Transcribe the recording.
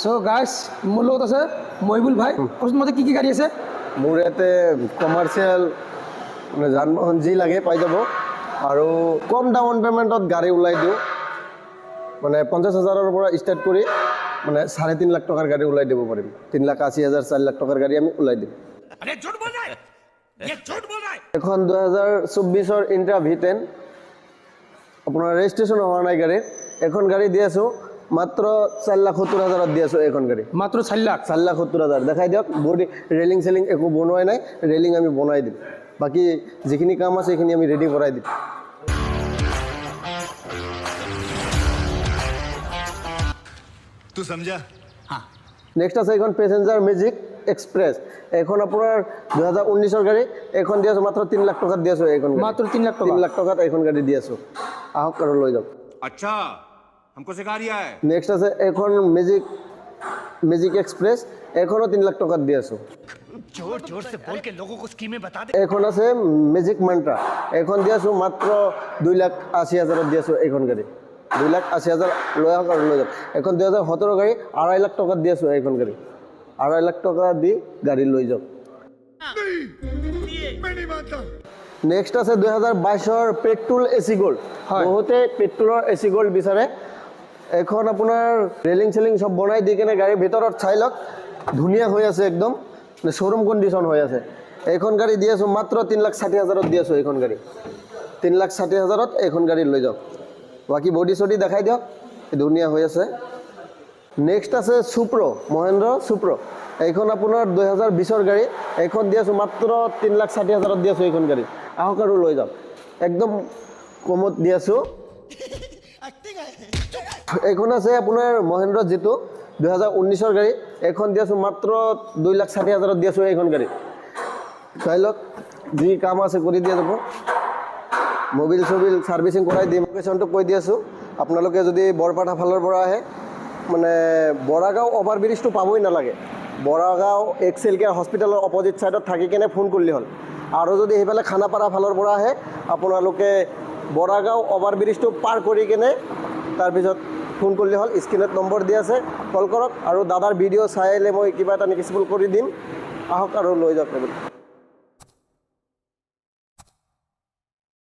so guys মোৰ লগত আছে মহিবুল ভাই প্ৰশ্নমতে কি গাড়ী আছে মোৰ ইয়াতে কমাৰ্চিয়েল মানে যান বাহন যি লাগে পাই যাব আৰু কম ডাউন পেমেণ্টত গাড়ী ওলাই দিওঁ মানে 50,000ৰ পৰা ষ্টাৰ্ট কৰি মানে 3.5 লাখ টকাৰ গাড়ী ওলাই দিব পাৰিম 3,80,000 4 লাখ টকাৰ গাড়ী আমি ওলাই দিম अरे झूठ बोल रहा है ये झूठ बोल रहा है এখন 2024ৰ ইন্ট্ৰা V10 আপোনাৰ ৰেজিষ্ট্ৰেশ্যন হোৱা নাই গাড়ী এখন গাড়ী দি আছো মাত্ৰ 4,70,000ত দি আছো এখন গাড়ী মাত্ৰ 4 লাখ 4,70,000 দেখাই দিয়ক বডি ৰেলিং সেলিং একো বনোৱাই নাই ৰেলিং আমি বনাই দিম বাকি যিখিনি কাম আছে সেইখিনি আমি ৰেডি কৰাই দিম तू समझा हाँ নেক্সট আছে এখন প্যাসেঞ্জাৰ মেজিক এক্সপ্ৰেছ এখন আপোনাৰ 2019ৰ গাড়ী এখন দি আছো মাত্ৰ 3 লাখ টকাত দি আছো এখন মাত্ৰ 3 লাখ টকা 3 লাখ টকাত এখন গাড়ী দি আছো আহক আৰু লৈ যাওক अच्छा हमको सिखा रिया है নেক্সট আছে এখন মেজিক এক্সপ্ৰেছ এখনো 3 লাখ টকাত দি আছো जोर जोर से बोल के लोगों को स्कीमें बता दे এখন আছে মেজিক মান্ট্ৰা এখন দি আছো মাত্ৰ 2,80,000ত দি আছো এখন গাড়ী 2,80,000 লৈ আহক আৰু লৈ যাওক এখন 2017 গাড়ী 2.5 লাখ টকাত দি আছো এখন গাড়ী 2.5 লাখ টকা দি গাড়ী লৈ যাওক নেক্সট আছে 2022ৰ পেট্ৰল এসি গোল্ড বহুতে পেট্ৰলৰ এসি গোল্ড বিচাৰে এখন আপোনাৰ ৰেলিং সেলিং সব বনাই দি কেনে গাড়ীৰ ভিতৰত চাই লওক ধুনীয়া হৈ আছে একদম শোৰুম কন্ডিশন হৈ আছে এখন গাড়ী দি আছো মাত্ৰ 3,60,000ত দি আছো এখন গাড়ী 3,60,000ত এখন গাড়ী লৈ যাওক বাকি বডি সডি দেখাই দিয়ক ধুনীয়া হৈ আছে নেক্সট আছে সুপ্ৰ মহেন্দ্ৰ সুপ্ৰ এইখন আপোনাৰ 2020ৰ গাড়ী এইখন দি আছো মাত্ৰ 3,60,000ত দি আছো এইখন গাড়ী আহক আৰু লৈ যাওক একদম কমত দি আছো এইখন আছে আপোনাৰ মহেন্দ্ৰ জিতু 2019ৰ গাড়ী এইখন দি আছো মাত্ৰ 2,60,000ত দি আছো এইখন গাড়ী চাই লওক যি কাম আছে কৰি দিয়া যাব মোবিল সবিল সাৰ্ভিসিং কৰাই দিম লোকেশনটো কৈ দি আছো আপোনালোকে যদি বৰপাঠা ফালৰ পৰা আহে মানে বৰাগাঁও অভাৰব্ৰিজটো পাবই নালাগে বৰাগাঁও এক্সেল কেয়াৰ হস্পিটেলৰ অপজিট সাইডত থাকি কেনে ফোন কৰিলে হ'ল আৰু যদি সেইফালে খানাপাৰা ফালৰ পৰা আহে আপোনালোকে বৰাগাঁও অভাৰব্ৰিজটো পাৰ কৰি কেনে তাৰপিছত ফোন কৰিলে হ'ল স্ক্ৰিনত নম্বৰ দি আছে কল কৰক আৰু দাদাৰ ভিডিঅ' চাই আহিলে মই কিবা এটা নিকিছিবল কৰি দিম আহক আৰু লৈ যাওক